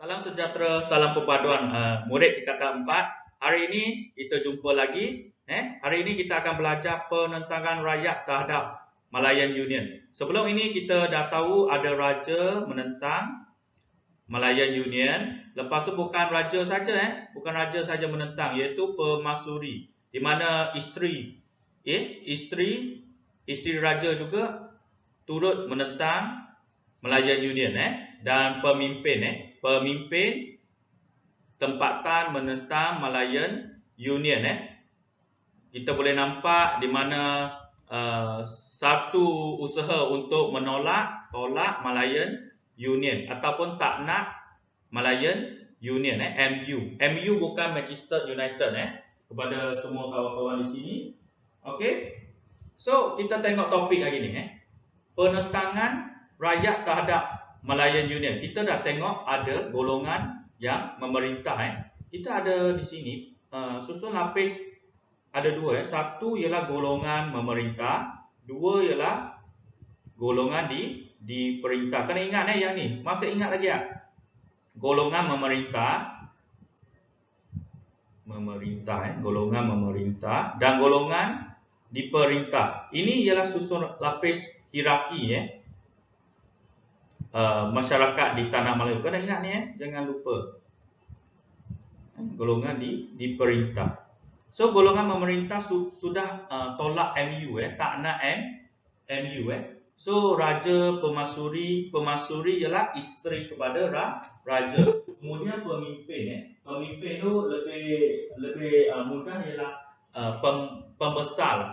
Salam sejahtera, salam perpaduan murid di kata 4. Hari ini kita jumpa lagi. Hari ini kita akan belajar penentangan rakyat terhadap Malayan Union. Sebelum ini kita dah tahu ada raja menentang Malayan Union. Lepas tu bukan raja saja, bukan raja saja menentang, iaitu permaisuri, di mana isteri raja juga turut menentang Malayan Union, dan pemimpin tempatan menentang Malayan Union. Kita boleh nampak di mana satu usaha untuk tolak Malayan Union ataupun tak nak Malayan Union, MU bukan Manchester United, kepada semua kawan-kawan di sini. Okey. So kita tengok topik hari ni, penentangan rakyat terhadap Malayan Union. Kita dah tengok ada golongan yang memerintah. Kita ada di sini susun lapis ada dua. Satu ialah golongan memerintah, dua ialah golongan diperintah. Kena ingat yang ni. Masih ingat lagi tak? Golongan memerintah, golongan memerintah dan golongan diperintah. Ini ialah susun lapis hierarki masyarakat di Tanah Melayu. Kena ingat ni, jangan lupa. Golongan diperintah. So golongan memerintah sudah tolak MU, tak nak MU. So raja permaisuri ialah isteri kepada raja. Kemudian pemimpin tu lebih mudah ialah pembesar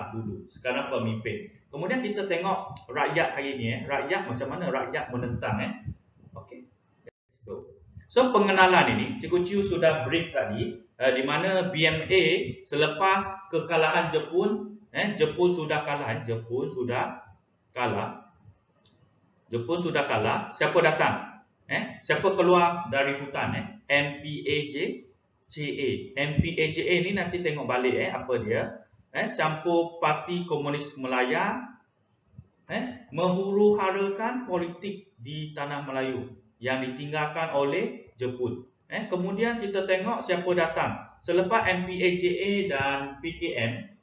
dulu. Sekarang pemimpin. Kemudian kita tengok rakyat hari ni, rakyat macam mana rakyat menentang. Okey. So pengenalan ini Cikgu Chiu sudah brief tadi, di mana BMA selepas kekalahan Jepun, Jepun sudah kalah. Siapa datang? Siapa keluar dari hutan? MPAJA ni nanti tengok balik apa dia. Campur Parti Komunis Melaya, menghuru-harakan politik di Tanah Melayu yang ditinggalkan oleh Jepun. Kemudian kita tengok siapa datang. Selepas MPAJA dan PKM,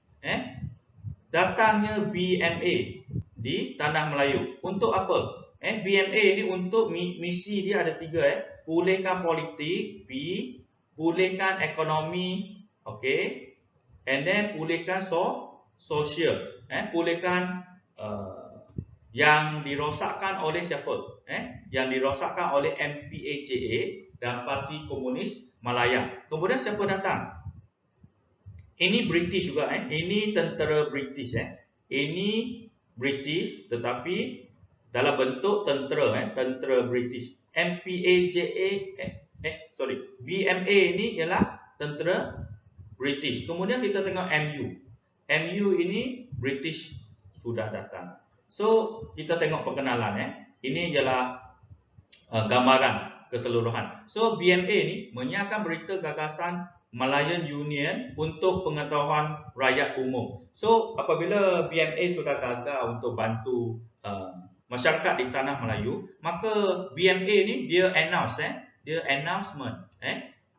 datangnya BMA di Tanah Melayu. Untuk apa? BMA ni untuk misi dia ada tiga. Pulihkan politik, pulihkan ekonomi, okey. And then pulihkan sosial. Pulihkan yang dirosakkan oleh siapa? Yang dirosakkan oleh MPAJA dan Parti Komunis Malaya. Kemudian siapa datang? Ini British juga. Ini tentera British. Ini British tetapi dalam bentuk tentera. Tentera British. BMA ini ialah tentera British. Kemudian kita tengok MU. MU ini British sudah datang. So kita tengok perkenalan. Ini ialah gambaran keseluruhan. So BMA ni menyiarkan berita gagasan Malayan Union untuk pengetahuan rakyat umum. So apabila BMA sudah gagal untuk bantu masyarakat di Tanah Melayu, maka BMA ni dia announcement,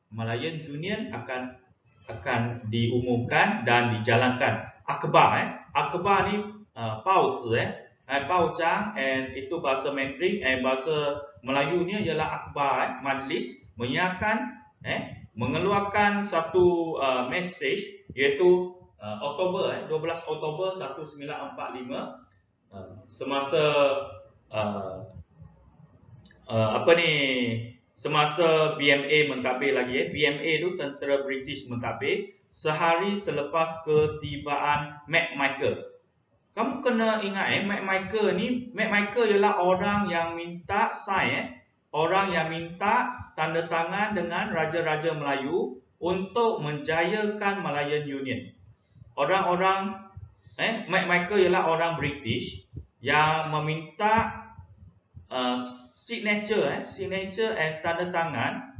Malayan Union akan diumumkan dan dijalankan. Akhbar, akhbar ni Paujang, and itu bahasa Mandarin, bahasa Melayunya ialah akhbar, majlis menyiarkan, mengeluarkan satu message, iaitu 12 Oktober 1945, semasa semasa BMA mentadbir lagi. BMA tu tentera British mentadbir sehari selepas ketibaan McMichael. Kamu kena ingat, McMichael ialah orang yang minta sign, orang yang minta tanda tangan dengan raja-raja Melayu untuk menjayakan Malayan Union. McMichael ialah orang British yang meminta signature and tanda tangan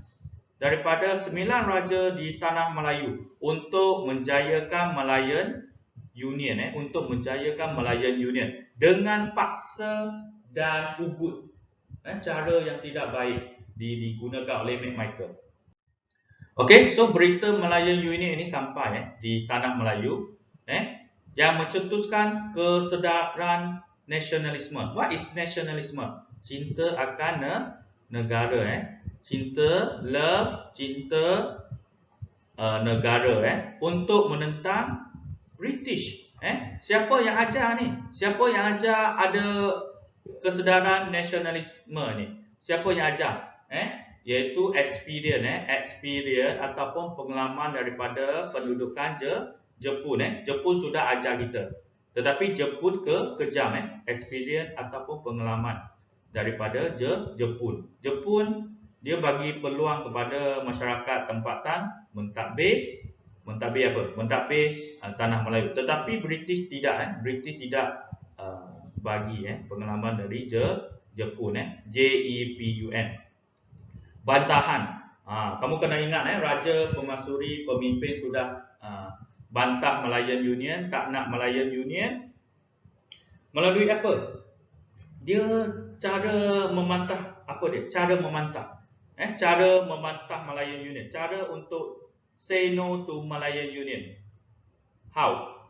daripada 9 raja di Tanah Melayu untuk menjayakan Malayan Union, dengan paksa dan ugut, cara yang tidak baik digunakan oleh McMichael. Okey, so berita Malayan Union ini sampai di tanah Melayu yang mencetuskan kesedaran nasionalisme. What is nationalism? Cinta akan negara cinta negara untuk menentang British. Siapa yang ajar ni? Siapa yang ajar ada kesedaran nasionalisme ni? Siapa yang ajar? Iaitu experience ataupun pengalaman daripada pendudukan Jepun. Jepun sudah ajar kita. Tetapi Jepun kejam experience ataupun pengalaman daripada Jepun. Jepun dia bagi peluang kepada masyarakat tempatan mentadbir tanah Melayu. Tetapi British tidak British tidak bagi pengalaman dari Jepun JEPUN. Bantahan. Kamu kena ingat raja, pemasyuri, pemimpin sudah bantah Malayan Union, tak nak Malayan Union. Melalui apa? Dia cara memantah Cara memantah. Cara memantah Malayan Union. Cara untuk say no to Malayan Union. How?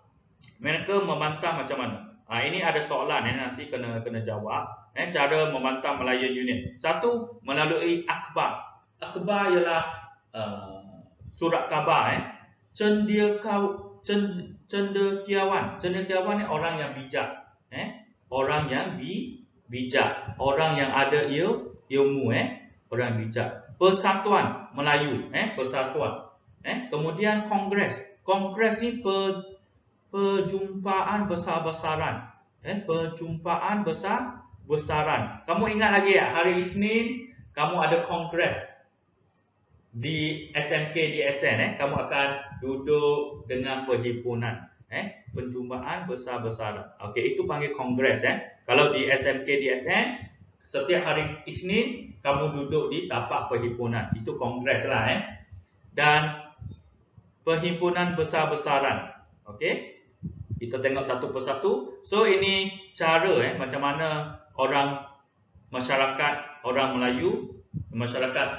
Mereka membantah macam mana? Ini ada soalan nanti kena jawab. Cara membantah Malayan Union. Satu, melalui akhbar. Akhbar ialah surat khabar. Cendekiawan. Cendekiawan ni orang yang bijak. Orang yang bijak. Orang yang ada ilmu. Orang bijak. Persatuan Melayu. Persatuan. Kemudian kongres. Kongres ni perjumpaan besar-besaran. Perjumpaan besar-besaran. Kamu ingat lagi ya, hari Isnin kamu ada kongres di SMK DSN. Kamu akan duduk dengan perhimpunan. Perjumpaan besar-besaran. Okey, itu panggil kongres. Kalau di SMK DSN, setiap hari Isnin kamu duduk di tapak perhimpunan. Itu kongres lah. Dan perhimpunan besar-besaran. Okey. Kita tengok satu persatu. So ini cara macam mana masyarakat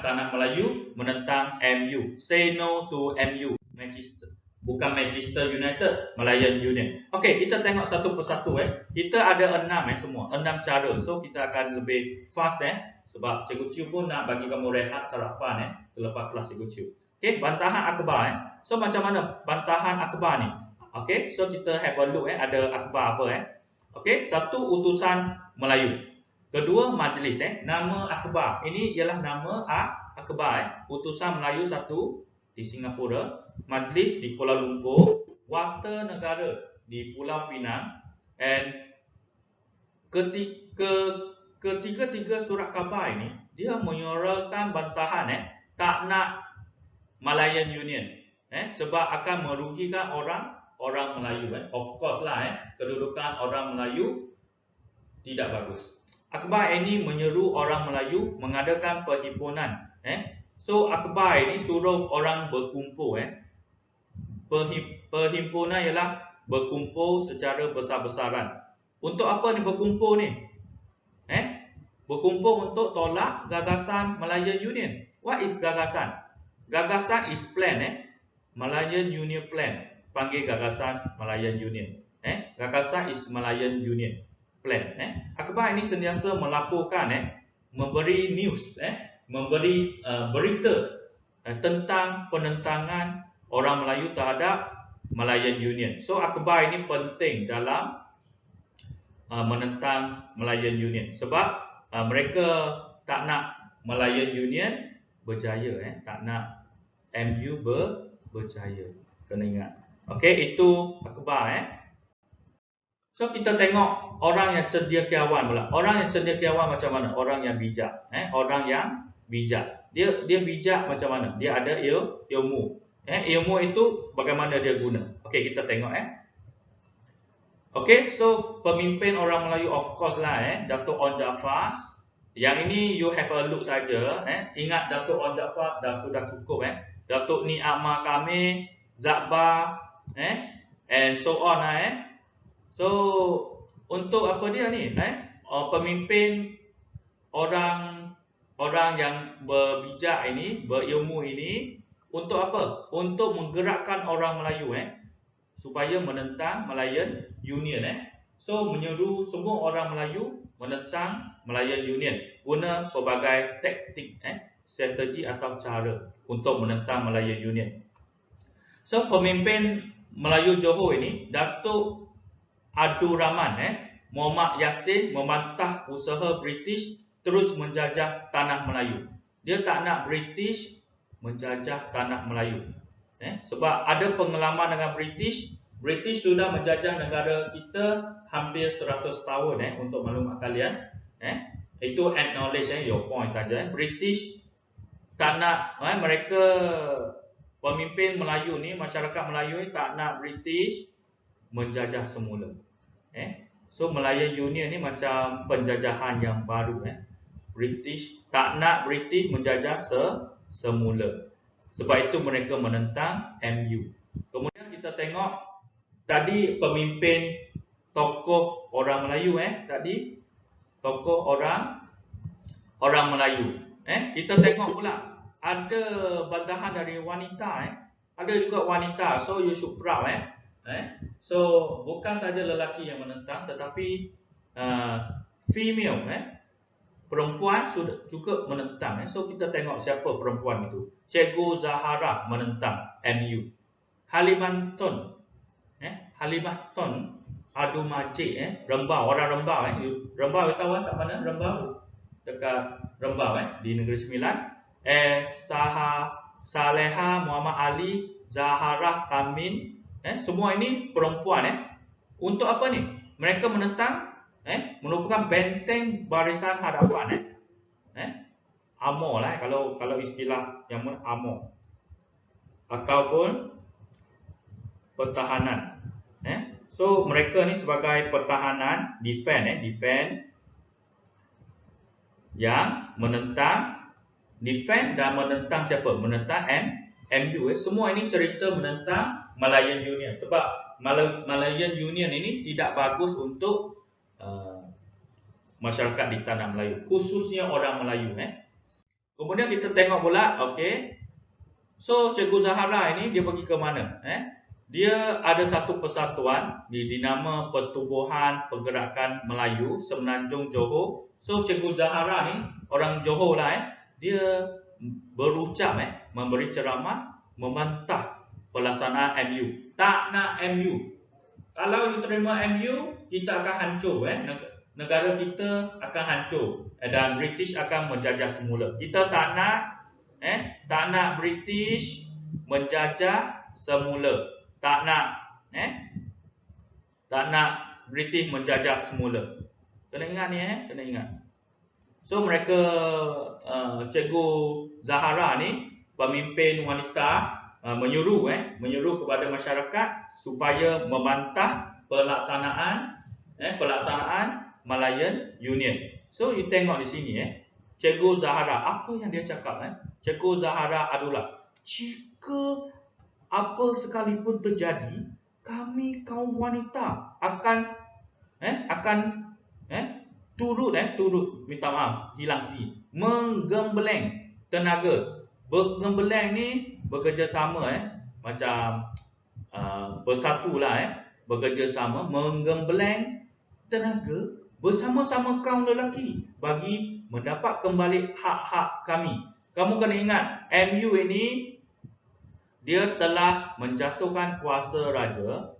tanah Melayu menentang MU. Say no to MU. Manchester. Bukan Manchester United, Malayan Union. Okey, kita tengok satu persatu. Kita ada 6 semua. 6 cara. So kita akan lebih fast sebab Cikgu Chiu pun nak bagi kamu rehat sarapan selepas kelas Cikgu Chiu. Okey, bantahan akhbar. So macam mana bantahan akhbar ni? Okey, so kita have a look ada akhbar apa Okey, satu, utusan Melayu. Kedua, majlis nama akhbar. Ini ialah nama akhbar utusan Melayu satu di Singapura, majlis di Kuala Lumpur, warta negara di Pulau Pinang, and ketiga surat khabar ini dia menyuarakan bantahan tak nak Malayan Union sebab akan merugikan orang Melayu. Of course lah kedudukan orang Melayu tidak bagus. Akhbar ini menyeru orang Melayu mengadakan perhimpunan. So akhbar ini suruh orang berkumpul. Perhimpunan ialah berkumpul secara besar-besaran. Untuk apa ni berkumpul ni? Berkumpul untuk tolak gagasan Malayan Union. What is gagasan? Gagasan is plan. Malayan Union Plan. Panggil gagasan Malayan Union. Gagasan is Malayan Union Plan. Akhbar ini sentiasa melaporkan, memberi news, memberi berita tentang penentangan orang Melayu terhadap Malayan Union. So akhbar ini penting dalam menentang Malayan Union sebab mereka tak nak Malayan Union berjaya, tak nak MU berjaya. Kena ingat. Okey, itu akhbar. So kita tengok orang yang cendekiawan pula. Orang yang cendekiawan macam mana? Orang yang bijak. Orang yang bijak. Dia bijak macam mana? Dia ada ilmu. Ilmu itu bagaimana dia guna. Okey, kita tengok. Okey, so pemimpin orang Melayu of course lah Datuk Onn Jaafar. Yang ini you have a look saja. Ingat Datuk Onn Jaafar dah sudah cukup. Datuk Ni Ahmad Kamil, Zakbar, and so on So untuk apa dia ni? Pemimpin orang orang yang berbijak ini, berilmu ini untuk apa? Untuk menggerakkan orang Melayu supaya menentang Malayan Union So menyeru semua orang Melayu menentang Malayan Union guna pelbagai taktik strategi atau cara untuk menentang Malayan Union. So pemimpin Melayu Johor ini Datuk Abdul Rahman Muhammad Yassin membantah usaha British terus menjajah tanah Melayu. Dia tak nak British menjajah tanah Melayu. Sebab ada pengalaman dengan British. British sudah menjajah negara kita hampir 100 tahun untuk maklumat kalian. Itu acknowledge your point saja. British tak nak mereka pemimpin Melayu ni, masyarakat Melayu ni tak nak British menjajah semula. So Malayan Union ni macam penjajahan yang baru British tak nak British menjajah semula. Sebab itu mereka menentang MU. Kemudian kita tengok tadi pemimpin tokoh orang Melayu tadi tokoh orang Melayu. Kita tengok pula ada bantahan dari wanita ada juga wanita. So you should proud So bukan saja lelaki yang menentang tetapi female perempuan sudah juga menentang. So kita tengok siapa perempuan itu. Cikgu Zahara menentang MU. Halimah Tun Adu Majid Rembau, orang Rembau Rembau tahu kat mana Rembau? Dekat Rembau di Negeri Sembilan. Saleha Muhammad Ali, Zahara Tamin, semua ini perempuan Untuk apa ni? Mereka menentang merupakan benteng barisan hadapan AMO lah kalau istilah yang AMO ataupun pertahanan. So mereka ni sebagai pertahanan, defend yang menentang, defend dan menentang siapa? Menentang MU. Semua ini cerita menentang Malayan Union. Sebab Malayan Union ini tidak bagus untuk masyarakat di tanah Melayu, khususnya orang Melayu. Kemudian kita tengok pula, so Cikgu Zahara ini dia pergi ke mana? Dia ada satu persatuan dinama Pertubuhan Pergerakan Melayu Semenanjung Johor. So Cikgu Zahara ni orang Johor lah dia berucap memberi ceramah membantah pelaksanaan MU. Tak nak MU. Kalau diterima MU, kita akan hancur negara kita akan hancur dan British akan menjajah semula. Kita tak nak British menjajah semula. Tak nak British menjajah semula. Kena ingat ni kena ingat. So mereka Cikgu Zahara ni pemimpin wanita menyuruh kepada masyarakat supaya membantah pelaksanaan Malayan Union. So you tengok di sini Cikgu Zahara apa yang dia cakap Cikgu Zahara adalah jika apa sekalipun terjadi kami kaum wanita akan turut minta maaf hilang T menggembleng tenaga. Bergembleng ni bekerjasama macam bersatulah bekerjasama menggembleng tenaga bersama-sama kaum lelaki bagi mendapat kembali hak-hak kami. Kamu kena ingat MU ini dia telah menjatuhkan kuasa raja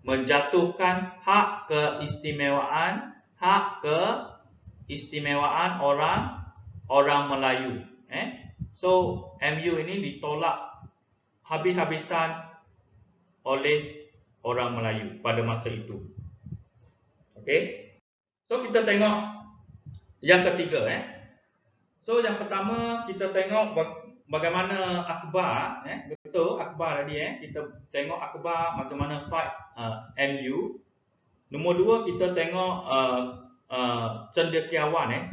menjatuhkan hak keistimewaan orang Melayu. So MU ini ditolak habis-habisan oleh orang Melayu pada masa itu. So kita tengok yang ketiga So yang pertama kita tengok bagaimana akhbar betul akhbar tadi kita tengok akhbar macam mana fight MU. Nombor dua kita tengok cendekiawan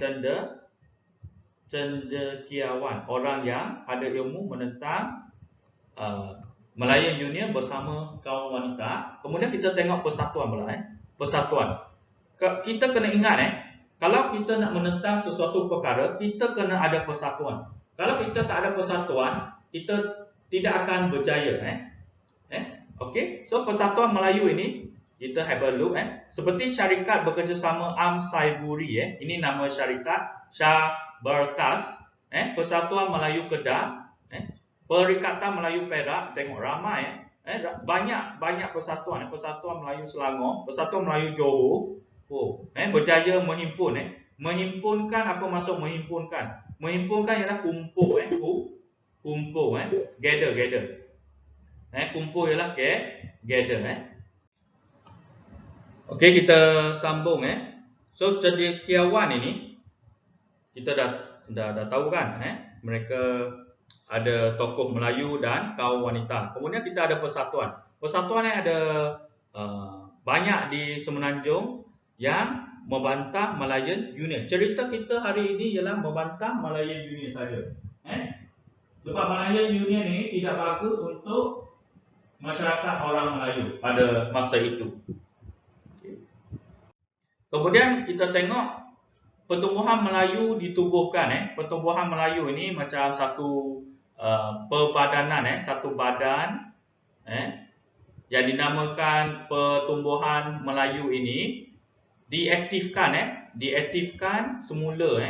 cendekiawan orang yang ada ilmu menentang Malayan Union bersama kaum wanita. Kemudian kita tengok persatuan pula persatuan. kita kena ingat kalau kita nak menentang sesuatu perkara, kita kena ada persatuan. Kalau kita tak ada persatuan, kita tidak akan berjaya. Okey, so Persatuan Melayu ini kita have a look. Seperti syarikat bekerjasama Am Saiburi, ini nama syarikat Syaberkas, Persatuan Melayu Kedah, Perikatan Melayu Perak, tengok ramai, banyak persatuan, Persatuan Melayu Selangor, Persatuan Melayu Johor, berjaya menghimpun. Menghimpunkan, apa maksud menghimpunkan? Menghimpunkan ialah kumpul, kumpul, gather. Kumpul ialah gather. Okey, kita sambung. So cendekiawan ini kita dah tahu kan, mereka ada tokoh Melayu dan kaum wanita. Kemudian kita ada persatuan. Persatuan yang ada banyak di Semenanjung yang membantah Malayan Union. Cerita kita hari ini ialah membantah Malayan Union saja. Sebab Malayan Union ini tidak bagus untuk masyarakat orang Melayu pada masa itu. Kemudian kita tengok pertubuhan Melayu ditubuhkan. Pertubuhan Melayu ini macam satu perbadanan, satu badan yang dinamakan Pertubuhan Melayu ini diaktifkan semula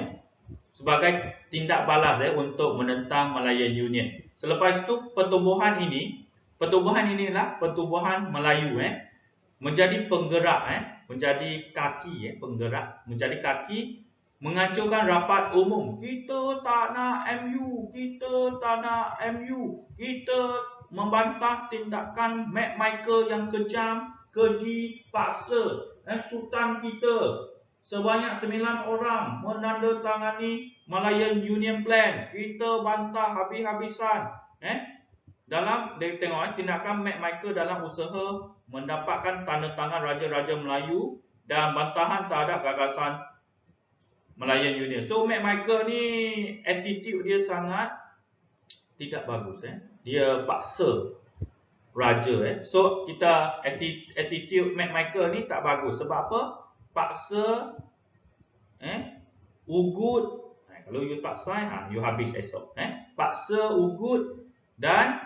sebagai tindak balas untuk menentang Malayan Union. Selepas itu pertubuhan inilah Pertubuhan Melayu menjadi penggerak, menjadi kaki penggerak, menjadi kaki menghancurkan rapat umum. Kita tak nak MU, kita tak nak MU. Kita membantah tindakan Mac Michael yang kejam, keji, paksa Sultan kita. Sebanyak 9 orang menandatangani Malayan Union Plan. Kita bantah habis-habisan. Dalam tengok tindakan Mac Michael dalam usaha mendapatkan tanda tangan Raja-Raja Melayu dan bantahan terhadap gagasan Malayan Union. So Mac Michael ni attitude dia sangat tidak bagus. Dia paksa raja. So kita attitude Mac Michael ni tak bagus. Sebab apa? Paksa ugut. Kalau you tak sign, you habis esok. Paksa ugut dan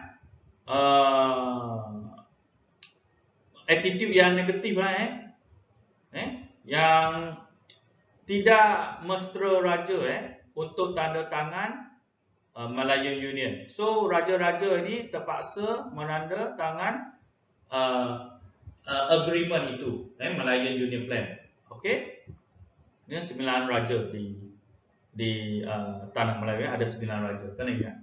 attitude yang negatif yang tidak mesra raja untuk tanda tangan Malayan Union. So raja-raja ini terpaksa menanda tangan agreement itu, Malayan Union Plan. Okey. Ini 9 raja di tanah Melayu, ada 9 raja. Kena ingat.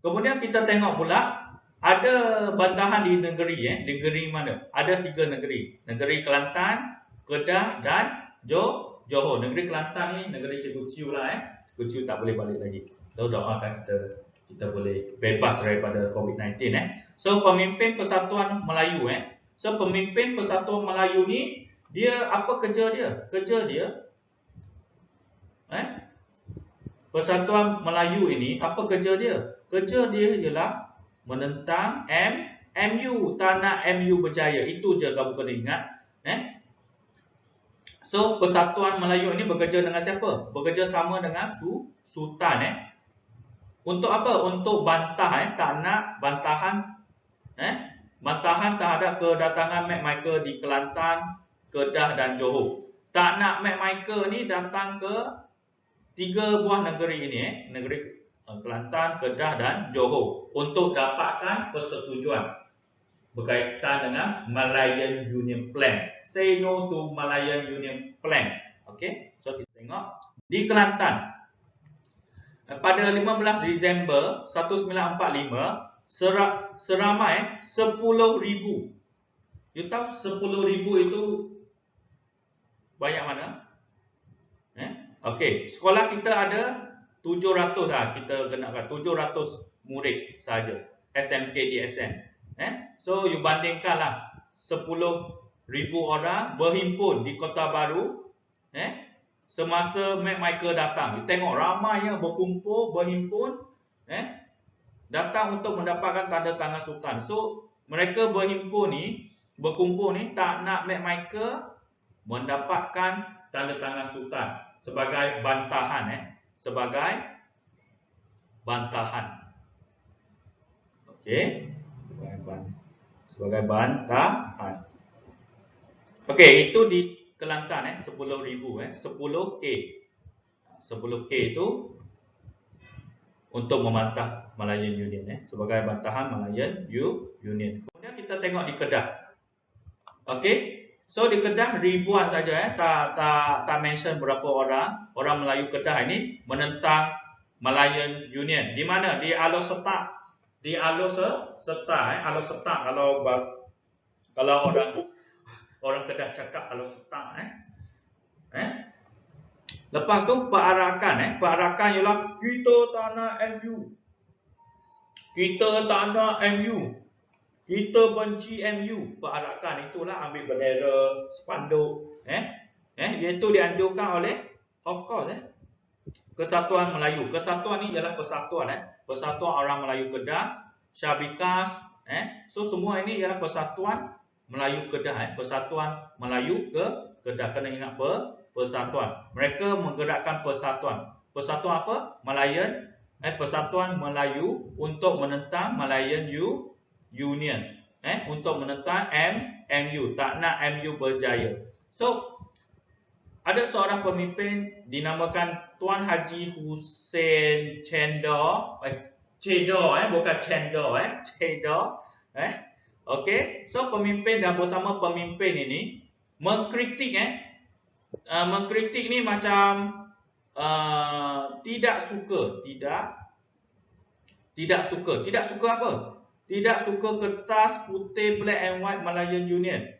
Kemudian kita tengok pula ada bantahan di negeri. Negeri mana? Ada 3 negeri. Negeri Kelantan, Kedah dan Johor. Negeri Kelantan ni negeri Cikgu Ciu lah. Cikgu Ciu tak boleh balik lagi. So doakan kita boleh bebas daripada COVID-19. So pemimpin Persatuan Melayu. So pemimpin Persatuan Melayu ni dia apa kerja dia? Kerja dia Persatuan Melayu ini apa kerja dia? Kerja dia ialah menentang MU, tak nak MU berjaya. Itu je kamu kena ingat. So Persatuan Melayu ini bekerja dengan siapa? Bekerja sama dengan Sultan. Untuk apa? Untuk bantah tak nak bantahan bantahan terhadap kedatangan Mac Michael di Kelantan, Kedah dan Johor. Tak nak Mac Michael ni datang ke 3 buah negeri ini, negeri Kelantan, Kedah dan Johor untuk dapatkan persetujuan berkaitan dengan Malayan Union Plan. Say no to Malayan Union Plan. Okey, so kita tengok di Kelantan pada 15 Disember 1945 seramai 10,000. You tahu 10,000 itu banyak mana? Okey, sekolah kita ada 700 lah, kita kenakan 700 murid saja SMK DSM. So you bandingkanlah 10,000 orang berhimpun di Kota Baru semasa Mac Michael datang. You tengok ramainya berkumpul, berhimpun datang untuk mendapatkan tanda tangan Sultan. So mereka berkumpul ni tak nak Mac Michael mendapatkan tanda tangan Sultan sebagai bantahan, sebagai bantahan. Okey, sebagai bantahan. Okey, itu di Kelantan 10,000 10K. 10K itu untuk membantah Malayan Union sebagai bantahan Malayan Union. Kemudian kita tengok di Kedah. Okey. So di Kedah ribuan saja tak mention berapa orang Melayu Kedah ini menentang Malayan Union. Di mana? Di Alor Setak. Di Alor Setak Alor Setak kalau orang Kedah cakap Alor Setak Lepas tu perarakan perarakan ialah kita tak nak MU. Kita tak nak MU. Kita benci MU. Perarakan itulah ambil bendera, spanduk iaitu dianjurkan oleh of course Kesatuan Melayu. Kesatuan ni ialah persatuan Persatuan Orang Melayu Kedah, Syabikas so semua ini ialah Persatuan Melayu Kedah Persatuan Melayu Kedah. Kena ingat persatuan. Mereka menggerakkan persatuan. Persatuan apa? Malayan Persatuan Melayu untuk menentang Malayan Union. Untuk menentang MU. Tak nak MU berjaya. So ada seorang pemimpin dinamakan Tuan Haji Hussein Cendor. Bukan Cendor Cendor. Okey. So pemimpin dan bersama pemimpin ini mengkritik mengkritik ni macam tidak suka apa? Tidak suka kertas putih black and white Malayan Union.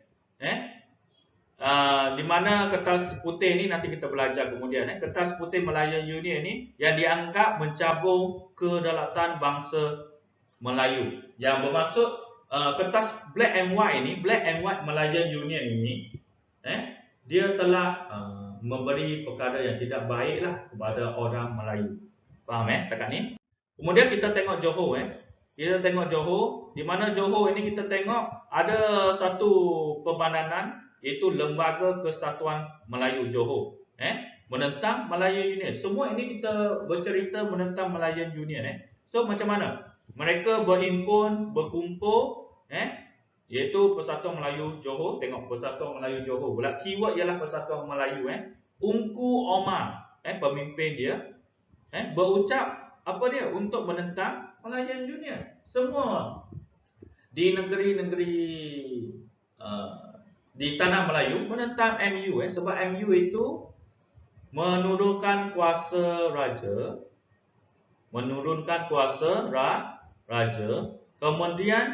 Di mana kertas putih ni nanti kita belajar kemudian kertas putih Malayan Union ni yang dianggap mencabur kedaulatan bangsa Melayu. Yang bermaksud kertas black and white ini, black and white Malayan Union ini dia telah memberi perkara yang tidak baiklah kepada orang Melayu. Faham setakat ni? Kemudian kita tengok Johor Kita tengok Johor, di mana Johor ini kita tengok ada satu perbandanan iaitu Lembaga Kesatuan Melayu Johor menentang Malayan Union. Semua ini kita bercerita menentang Malayan Union So macam mana? Mereka berhimpun, berkumpul iaitu Persatuan Melayu Johor. Tengok Persatuan Melayu Johor. Pula keyword ialah Persatuan Melayu Ungku Omar pemimpin dia berucap apa dia untuk menentang Malayan Union. Semua di negeri-negeri di tanah Melayu menentang MU sebab MU itu menurunkan kuasa raja, kemudian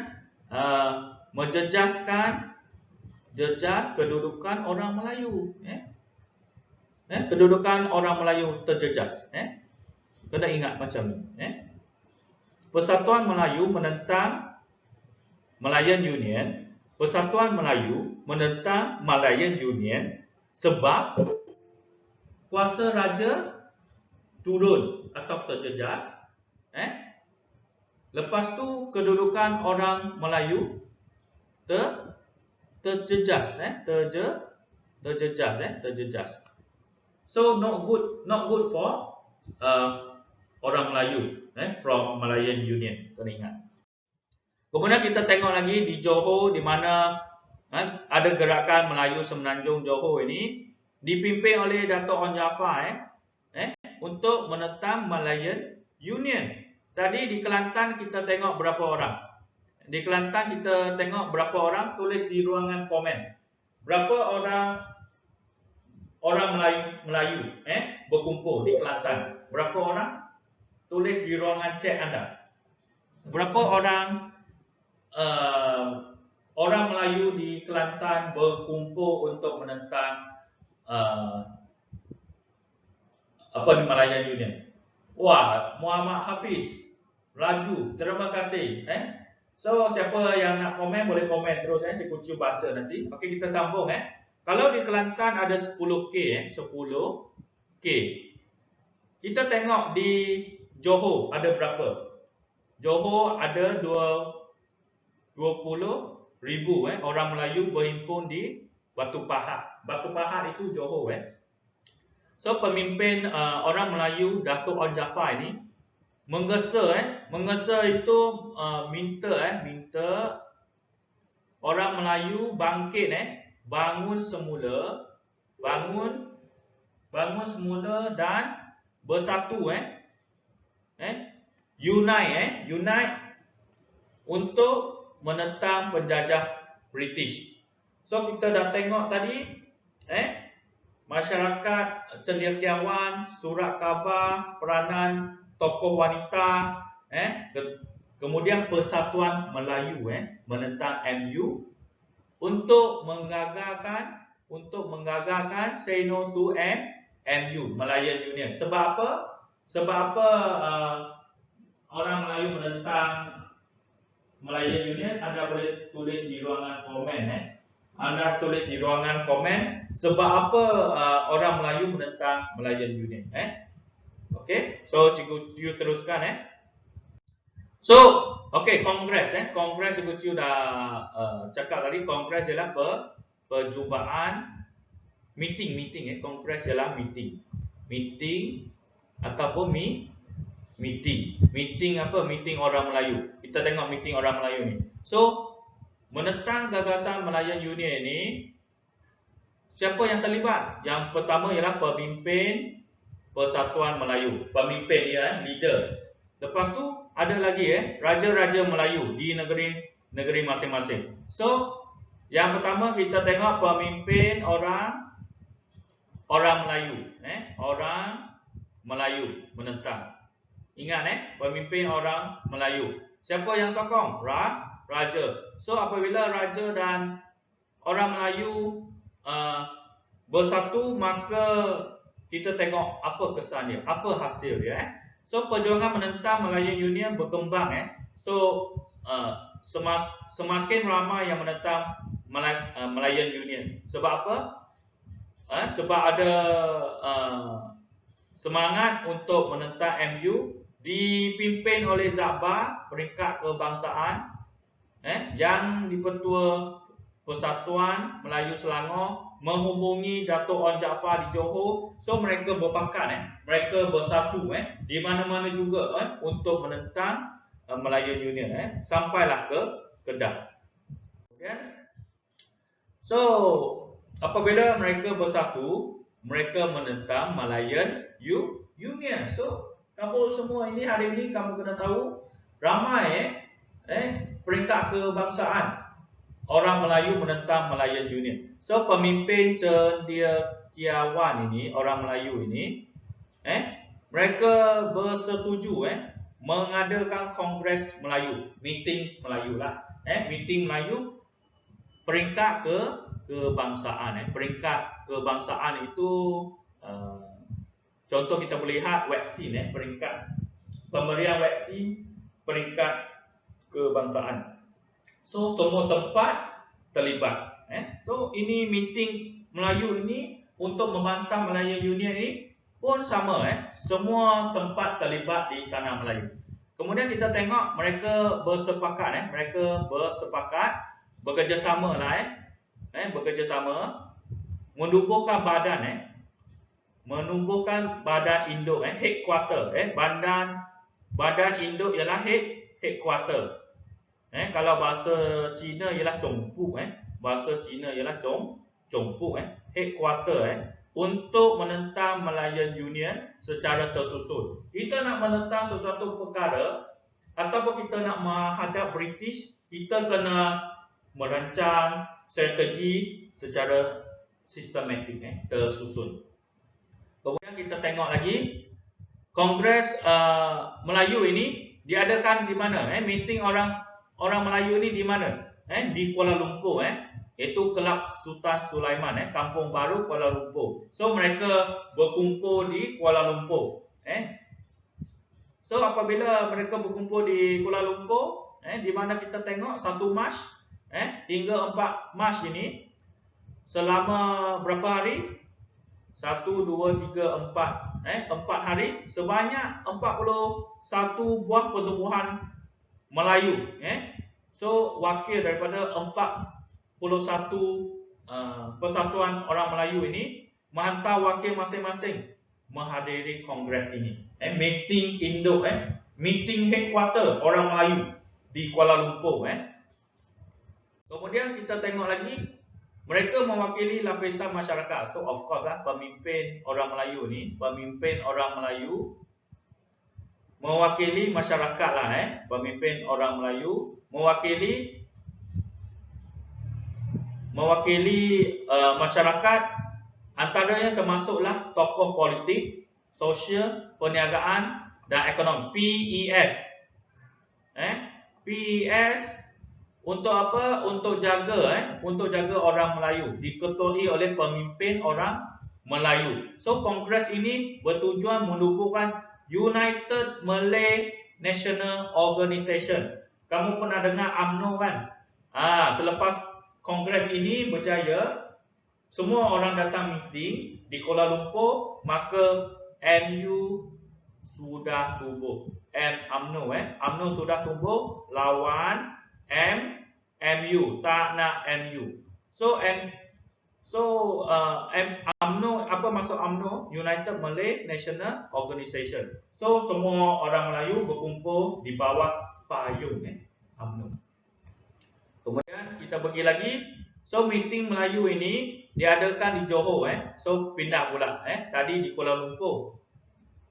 menjejaskan kedudukan orang Melayu. Kedudukan orang Melayu terjejas. Kena ingat macam ni. Persatuan Melayu menentang Malayan Union. Persatuan Melayu menentang Malayan Union sebab kuasa raja turun atau terjejas. Lepas tu kedudukan orang Melayu terjejas. So not good for orang Melayu from Malayan Union. Kena ingat. Kemudian kita tengok lagi di Johor di mana ada gerakan Melayu Semenanjung Johor ini dipimpin oleh Dato' Onn Jaafar untuk menentang Malayan Union. Tadi di Kelantan kita tengok berapa orang? Di Kelantan kita tengok berapa orang? Tulis di ruangan komen. Berapa orang Melayu berkumpul di Kelantan? Berapa orang? Tulis di ruangan chat anda. Berapa orang Melayu di Kelantan berkumpul untuk menentang Malayan Union? Wah, Muhammad Hafiz, Raju, terima kasih. So siapa yang nak komen boleh komen terus Cikgu Cu baca nanti. Okey, kita sambung Kalau di Kelantan ada 10K 10K. Kita tengok di Johor ada berapa? Johor ada 20,000 orang Melayu berhimpun di Batu Pahat. Batu Pahat itu Johor So pemimpin orang Melayu Datuk On Jaafar ini menggesa itu minta orang Melayu bangkit bangun semula dan bersatu unite untuk menentang penjajah British. So kita dah tengok tadi masyarakat cendekiawan, surat khabar, peranan tokoh wanita, kemudian Persatuan Melayu menentang MU untuk menggagalkan say no to MU, Malayan Union. Sebab apa? Orang Melayu menentang Malayan Union? Anda boleh tulis di ruangan komen Anda tulis di ruangan komen sebab apa orang Melayu menentang Malayan Union. Okey, so cikgu teruskan So, okey, kongres Kongres cikgu dah cakap tadi, kongres ialah perjumpaan meeting kongres ialah meeting ataupun meeting apa? Meeting orang Melayu. Kita tengok meeting orang Melayu ni. So, menentang gagasan Malayan Union ni, siapa yang terlibat? Yang pertama ialah pemimpin Persatuan Melayu. Pemimpin dia leader. Lepas tu ada lagi raja-raja Melayu di negeri masing-masing. So, yang pertama kita tengok pemimpin orang Melayu, orang Melayu menentang. Ingat pemimpin orang Melayu. Siapa yang sokong? Raja. So apabila raja dan orang Melayu bersatu, maka kita tengok apa kesan dia, apa hasil dia. So perjuangan menentang Malayan Union berkembang So semakin ramai yang menentang Malayan Union. Sebab apa? Sebab ada semangat untuk menentang MU dipimpin oleh Zaba Peringkat Kebangsaan yang dipertua Persatuan Melayu Selangor menghubungi Datuk On Jaafar di Johor. So mereka berpakat mereka bersatu di mana-mana juga untuk menentang Malayan Union sampailah ke Kedah. So apabila mereka bersatu, mereka menentang Malayan Union. So kamu semua ini hari ini kamu kena tahu ramai peringkat kebangsaan orang Melayu menentang Malayan Union. So pemimpin cendekiawan ini, orang Melayu ini, mereka bersetuju mengadakan Kongres Melayu, meeting Melayu lah, meeting Melayu peringkat kebangsaan. Peringkat kebangsaan itu contoh kita boleh lihat vaksin peringkat pemberian vaksin peringkat kebangsaan. So semua tempat terlibat. So ini meeting Melayu ini untuk membantah Malayan Union ini pun sama semua tempat terlibat di tanah Melayu. Kemudian kita tengok mereka bersepakat bekerjasama lah bekerjasama menubuhkan badan induk headquarter badan induk ialah headquarter. Kalau bahasa Cina ialah Chongpu bahasa Cina ialah Chongpu headquarter untuk menentang Malayan Union secara tersusun. Kita nak menentang sesuatu perkara ataupun kita nak menghadap British, kita kena merancang strategi secara sistematik tersusun. Kemudian kita tengok lagi Kongres Melayu ini diadakan di mana? Meeting orang Melayu ini di mana? Di Kuala Lumpur iaitu Kelab Sultan Sulaiman Kampung Baru Kuala Lumpur. So mereka berkumpul di Kuala Lumpur. So apabila mereka berkumpul di Kuala Lumpur, di mana kita tengok 1 Mac hingga 4 Mac ini selama berapa hari? 1, 2, 3, 4 4 hari sebanyak 41 buah pertubuhan Melayu So wakil daripada 41 Persatuan Orang Melayu ini menghantar wakil masing-masing menghadiri kongres ini. Meeting induk, meeting headquarter Orang Melayu di Kuala Lumpur. Kemudian kita tengok lagi, mereka mewakili lapisan masyarakat. So of course lah, pemimpin orang Melayu ni, pemimpin orang Melayu mewakili masyarakat lah. Pemimpin orang Melayu mewakili masyarakat, antaranya termasuklah tokoh politik, sosial, perniagaan dan ekonomi. PES. PES untuk apa? Untuk jaga orang Melayu, diketuai oleh pemimpin orang Melayu. So kongres ini bertujuan menubuhkan United Malay National Organisation. Kamu pernah dengar UMNO kan? Selepas kongres ini berjaya, semua orang datang meeting di Kuala Lumpur, maka MU sudah tubuh. UMNO sudah tubuh lawan MU, tak nak MU. UMNO, apa maksud UMNO? United Malay National Organisation. So semua orang Melayu berkumpul di bawah payung UMNO. Kemudian kita pergi lagi. So meeting Melayu ini diadakan di Johor. So pindah pula. Tadi di Kuala Lumpur,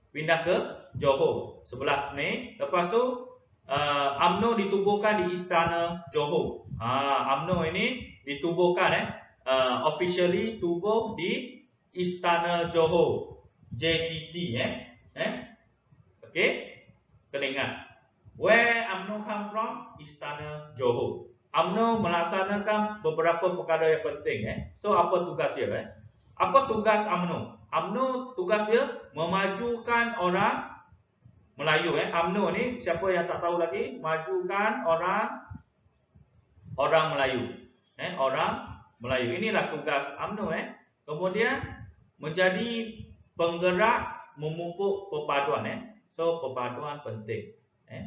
pindah ke Johor 11 Mei. Lepas tu UMNO ditubuhkan di Istana Johor. UMNO ini ditubuhkan officially tubuh di Istana Johor, JTT. Okay, kena ingat. Where UMNO come from? Istana Johor. UMNO melaksanakan beberapa perkara yang penting. So apa tugas dia? Apa tugas UMNO? UMNO tugas dia memajukan orang Melayu. UMNO ni, siapa yang tak tahu lagi, majukan orang Melayu. Orang Melayu, inilah tugas UMNO. Kemudian menjadi penggerak memupuk perpaduan. So perpaduan penting.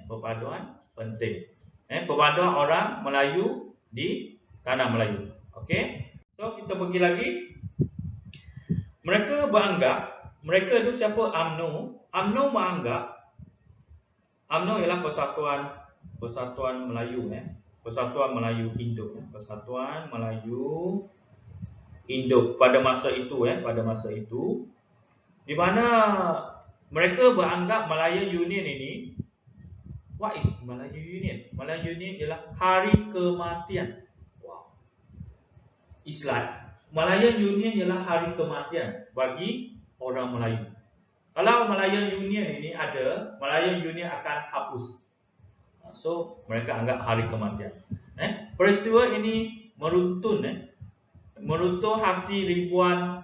Perpaduan penting. Perpaduan orang Melayu di tanah Melayu. Okey. So kita pergi lagi. Mereka beranggap, mereka itu siapa? UMNO. UMNO menganggap UMNO ialah Persatuan Melayu. Persatuan Melayu Induk. Persatuan Melayu Induk pada masa itu. Pada masa itu, di mana mereka beranggap Malayan Union ini, what is Malayan Union? Malayan Union ialah hari kematian. Wow. It's like Malayan Union ialah hari kematian bagi orang Melayu. Kalau Malayan Union ini ada, Malayan Union akan hapus. So mereka anggap hari kematian. Peristiwa ini meruntun hati ribuan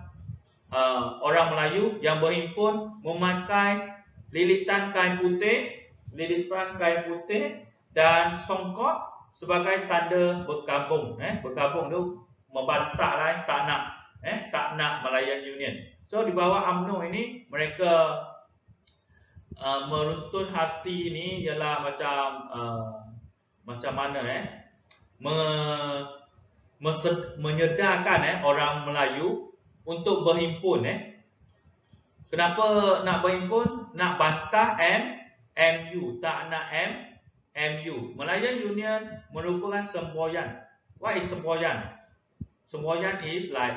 orang Melayu yang berhimpun memakai lilitan kain putih dan songkok sebagai tanda bergabung. Bergabung tu membantah tak nak Malayan Union. So di bawah UMNO ini, mereka meruntun hati ini ialah macam mana menyedarkan orang Melayu untuk berhimpun. Kenapa nak berhimpun? Nak bantah MU, tak nak MU. Malayan Union merupakan semboyan. What is semboyan? Semboyan is like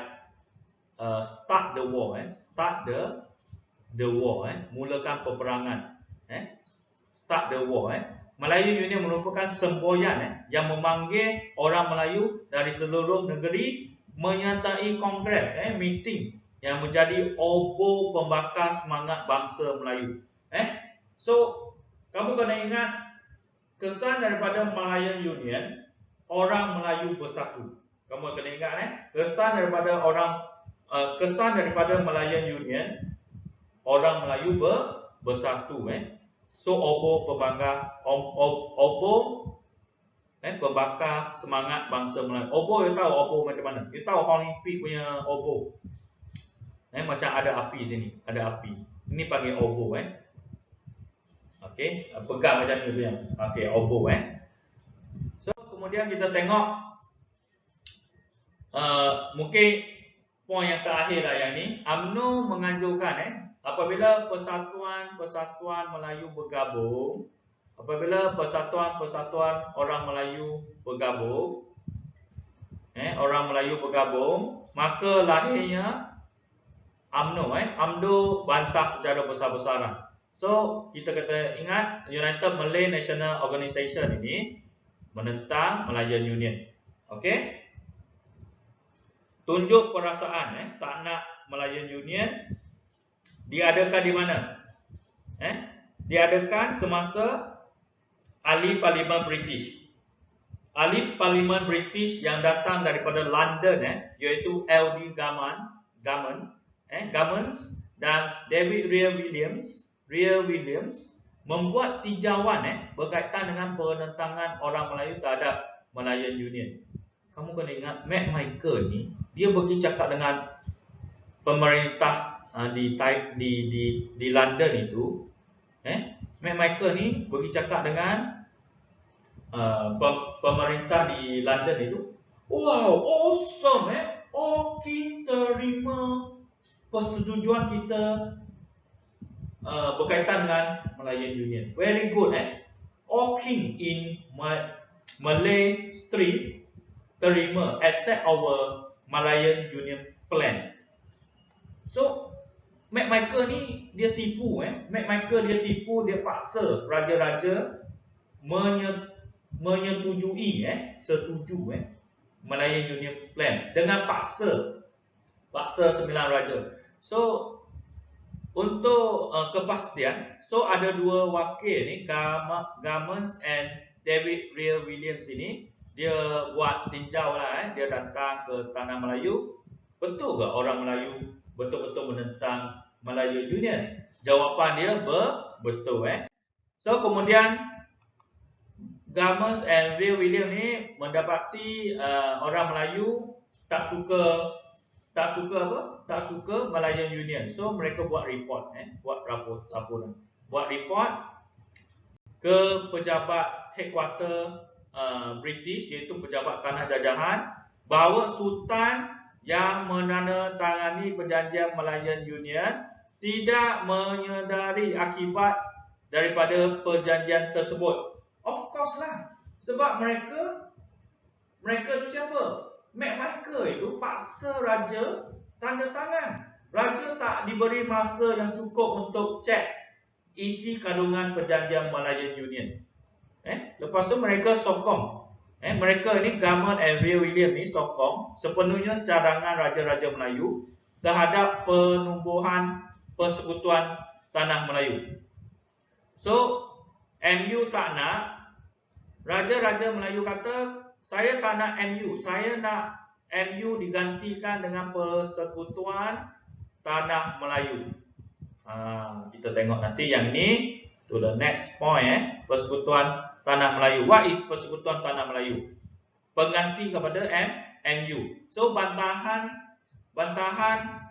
start the war. Start the war. Mulakan peperangan. Start the war. Malayan Union merupakan semboyan yang memanggil orang Melayu dari seluruh negeri menyertai kongres, meeting yang menjadi obor pembakar semangat bangsa Melayu. So kamu kena ingat kesan daripada Malayan Union, orang Melayu bersatu. Kamu kena ingat kesan daripada Malayan Union, orang Melayu bersatu. So obor pembakar semangat bangsa Melayu. Obor, you tahu obor macam mana? You tahu Olimpik punya obor. Macam ada api sini, ada api. Ini panggil obor. Okey, pegang macam ni punya. Okey, obor. So kemudian kita tengok mungkin poin yang terakhir lah yang ni, UMNO menganjurkan apabila persatuan-persatuan Melayu bergabung, apabila persatuan-persatuan orang Melayu bergabung, maka lahirnya UMNO. UMNO bantah secara besar-besaran. So, kita kata ingat United Malay National Organisation ini menentang Malayan Union. Okey? Tunjuk perasaan tak nak Malayan Union diadakan di mana? Diadakan semasa ahli parlimen British. Ahli parlimen British yang datang daripada London iaitu LD Gammons dan David Rea Williams membuat tinjauan berkaitan dengan penentangan orang Melayu terhadap Malayan Union. Kamu kena ingat Matt Michael ni dia pergi cakap dengan pemerintah di London itu. Matt Michael ni pergi cakap dengan pemerintah di London itu. Wow, awesome kita terima persetujuan kita berkaitan dengan Malayan Union. Very good King in Malay Street terima accept our Malayan Union plan. So Matt Michael ni dia tipu dia paksa raja-raja menyetujui Malayan Union plan dengan paksa 9 raja. So untuk kepastian, so ada dua wakil ni, Gammons and David Rea Williams ini, dia buat tinjau lah dia datang ke tanah Melayu. Betul ke orang Melayu betul-betul menentang Malayan Union? Jawapan dia betul So kemudian Gammons and Rea Williams ni mendapati orang Melayu tak suka Malayan Union. So mereka buat report buat report ke pejabat headquarter British, iaitu pejabat tanah jajahan, bahawa Sultan yang menandatangani perjanjian Malayan Union tidak menyedari akibat daripada perjanjian tersebut. Of course lah, sebab mereka tu siapa? Matt Michael itu paksa raja tanda tangan. Raja tak diberi masa yang cukup untuk cek isi kandungan perjanjian Malayan Union. Lepas tu mereka sokong. Mereka ni Gammons and Rea Williams ni sokong sepenuhnya cadangan raja-raja Melayu terhadap penumbuhan persekutuan tanah Melayu. So MU tak nak. Raja-raja Melayu kata, saya tak nak MU. Saya nak MU digantikan dengan Persekutuan Tanah Melayu. Kita tengok nanti yang ni. To the next point Persekutuan Tanah Melayu. What is Persekutuan Tanah Melayu? Pengganti kepada MU. So bantahan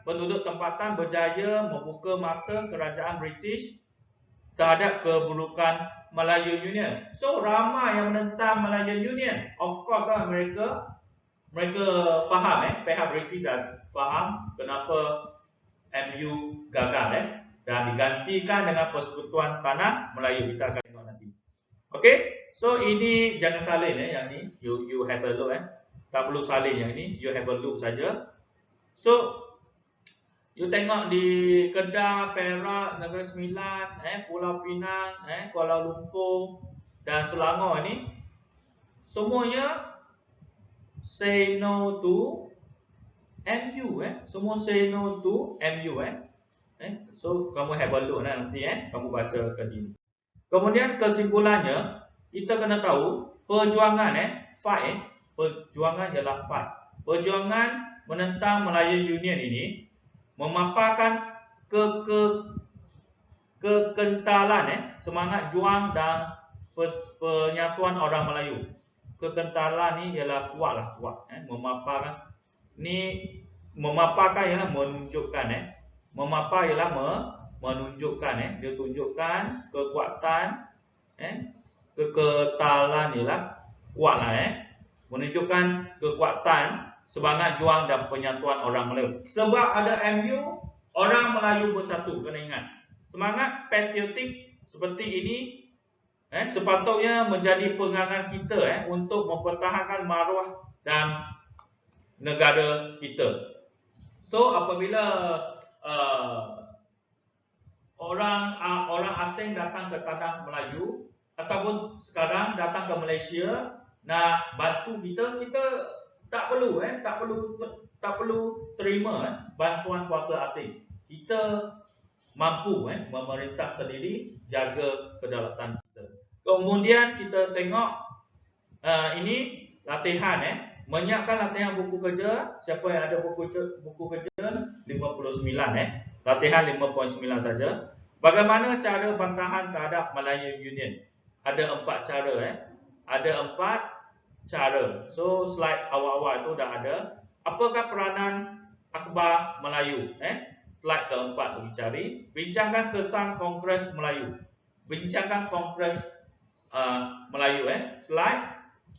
penduduk tempatan berjaya membuka mata kerajaan British terhadap keburukan Malayan Union. So ramai yang menentang Malayan Union. Of course lah mereka faham pihak British dah faham kenapa MU gagal dan digantikan dengan Persekutuan Tanah Melayu. Kita akan tengok nanti. Okay, so ini jangan salin yang ni. You have a look tak perlu salin yang ni. You have a look saja. So you tengok di Kedah, Perak, Negeri Sembilan, Pulau Pinang, Kuala Lumpur dan Selangor ni semuanya say no to MU semua say no to MU So kamu have a look nanti kamu baca ke ni. Kemudian kesimpulannya kita kena tahu perjuangan perjuangan ialah fight. Perjuangan menentang Malayan Union ini memaparkan kekentalan semangat juang dan penyatuan orang Melayu. Kekentalan ni ialah kuat. Memaparkan ialah menunjukkan memapar ialah menunjukkan dia tunjukkan kekuatan kekentalan ialah kuatlah menunjukkan kekuatan semangat juang dan penyatuan orang Melayu. Sebab ada MU, orang Melayu bersatu. Kena ingat. Semangat patriotik seperti ini sepatutnya menjadi pegangan kita untuk mempertahankan maruah dan negara kita. So apabila orang asing datang ke tanah Melayu ataupun sekarang datang ke Malaysia nak bantu kita, kita tak perlu terima bantuan kuasa asing. Kita mampu memerintah sendiri, jaga kedaulatan kita. Kemudian kita tengok ini latihan menyiapkan latihan buku kerja. Siapa yang ada buku kerja 59 latihan 5.9 saja. Bagaimana cara bantahan terhadap Melayu Union? Ada 4 cara Ada 4 cara. So slide awal-awal itu dah ada. Apakah peranan Akhbar Melayu? Slide keempat bagi cari. Bincangkan kesan Kongres Melayu. Bincangkan Kongres Melayu slide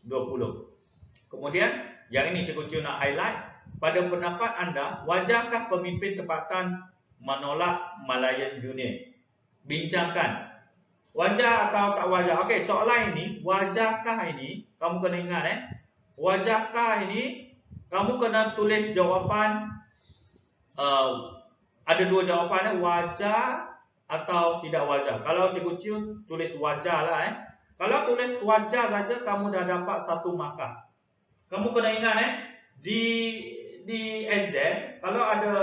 20. Kemudian yang ini Cikgu Ciu nak highlight. Pada pendapat anda, wajarkah pemimpin tempatan menolak Malayan Union? Bincangkan. Wajar atau tak wajar? Okey, soalan ini, wajarkah ini? Kamu kena ingat wajarkah ini? Kamu kena tulis jawapan. Ada 2 jawapan wajar atau tidak wajar. Kalau Cikgu Ciu tulis wajar lah Kalau tulis wajar saja kamu dah dapat 1 markah. Kamu kena ingat di exam kalau ada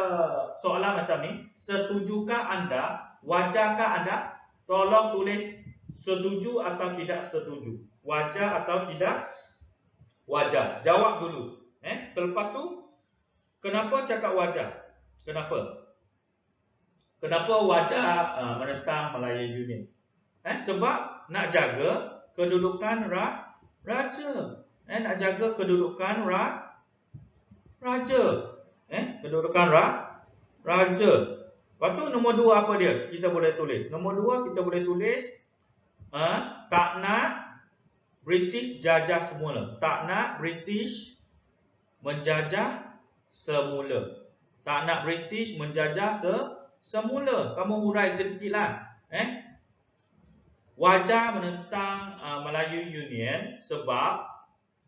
soalan macam ni, setujukah anda, wajarkah anda? Tolong tulis setuju atau tidak setuju. Wajar atau tidak wajar. Jawab dulu. Selepas tu, kenapa cakap wajar? Kenapa? Kenapa wajar menentang Malayan Union? Sebab nak jaga kedudukan raja. Nak jaga kedudukan raja. Kedudukan raja. Lepas tu nombor 2 apa dia? Kita boleh tulis. Nombor 2 kita boleh tulis tak nak British jajah semula. Tak nak British menjajah semula. Tak nak British menjajah semula. Kamu hurai sedikitlah. Wajar menentang Melayu Union sebab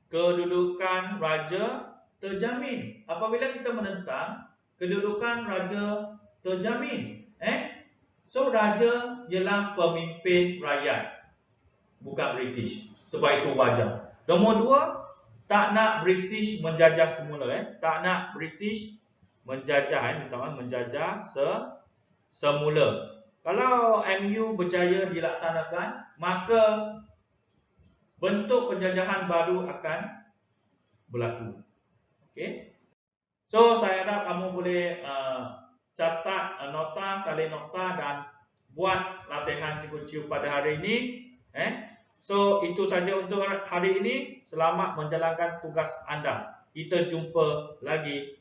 kedudukan raja terjamin. Apabila kita menentang, kedudukan raja terjamin. So raja ialah pemimpin rakyat, bukan British. Sebab itu wajar. Nombor 2, tak nak British menjajah semula. Tak nak British menjajah, menjajah semula. Kalau MU berjaya dilaksanakan, maka bentuk penjajahan baru akan berlaku. Okey. So saya harap kamu boleh catat nota, salin nota dan buat latihan Cikgu Ciu pada hari ini. So itu saja untuk hari ini. Selamat menjalankan tugas anda. Kita jumpa lagi